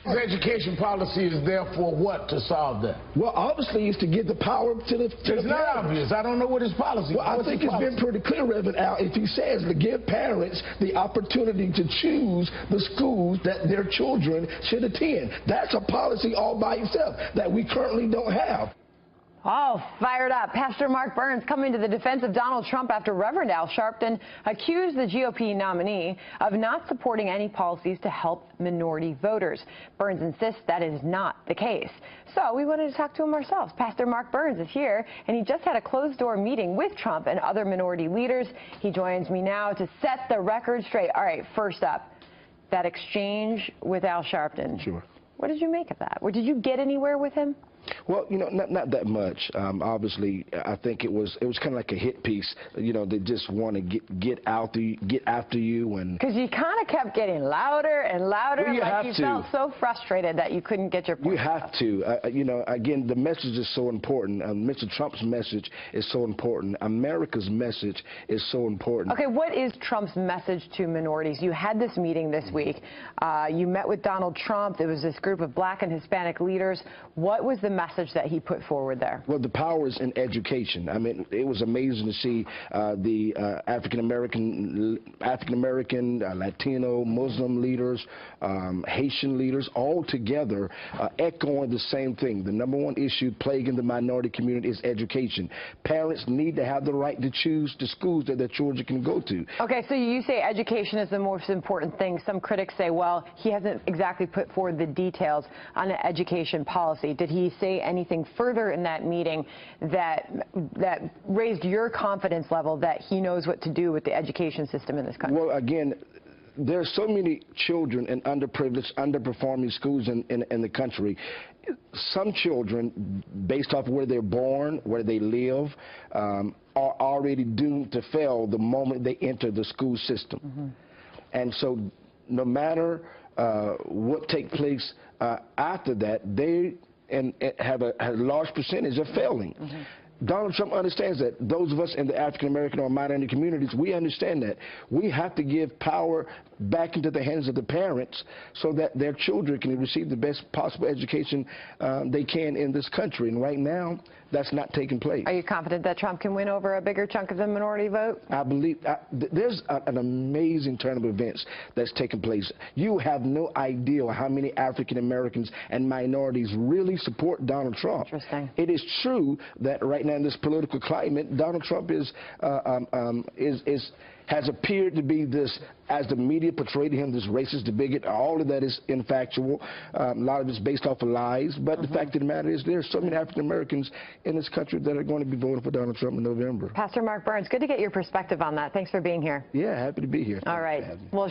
His education policy is there for what to solve that? Well, obviously, it's to give the power to the It's not obvious. I don't know what his policy is. Well, I think it's been pretty clear, Reverend Al, if he says to give parents the opportunity to choose the schools that their children should attend. That's a policy all by itself that we currently don't have. Oh, fired up. Pastor Mark Burns coming to the defense of Donald Trump after Reverend Al Sharpton accused the GOP nominee of not supporting any policies to help minority voters. Burns insists that is not the case. So we wanted to talk to him ourselves. Pastor Mark Burns is here, and he just had a closed-door meeting with Trump and other minority leaders. He joins me now to set the record straight. All right, first up, that exchange with Al Sharpton. Sure. What did you make of that? Or did you get anywhere with him? Well, you know, not that much. Obviously, I think it was kind of like a hit piece. You know, they just want to get after you, and because you kind of kept getting louder and louder, well, like you felt so frustrated that you couldn't get your point. You have to. You know, again, the message is so important. Mr. Trump's message is so important. America's message is so important. Okay, what is Trump's message to minorities? You had this meeting this week. You met with Donald Trump. There was this group of Black and Hispanic leaders. What was the message that he put forward there? Well, the power is in education. I mean, it was amazing to see the African American, Latino, Muslim leaders, Haitian leaders, all together echoing the same thing. The number one issue plaguing the minority community is education. Parents need to have the right to choose the schools that their children can go to. Okay, so you say education is the most important thing. Some critics say, well, he hasn't exactly put forward the details on an education policy. Did he say anything further in that meeting that raised your confidence level that he knows what to do with the education system in this country? Well, again, there are so many children in underprivileged, underperforming schools in the country. Some children, based off where they're born, where they live, are already doomed to fail the moment they enter the school system. Mm-hmm. And so no matter what takes place after that, they have a large percentage of failing. Mm-hmm. Donald Trump understands that. Those of us in the African American or minority communities, we understand that. We have to give power back into the hands of the parents so that their children can receive the best possible education they can in this country. And right now, that's not taking place. Are you confident that Trump can win over a bigger chunk of the minority vote? I believe there's an amazing turn of events that's taking place. You have no idea how many African Americans and minorities really support Donald Trump. Interesting. It is true that right now in this political climate, Donald Trump has appeared to be this, as the media portrayed him, this racist, the bigot. All of that is infactual. A lot of it's based off of lies. But the fact of the matter is there are so many African Americans in this country that are going to be voting for Donald Trump in November. Pastor Mark Burns, good to get your perspective on that. Thanks for being here. Yeah, happy to be here. All right. Well.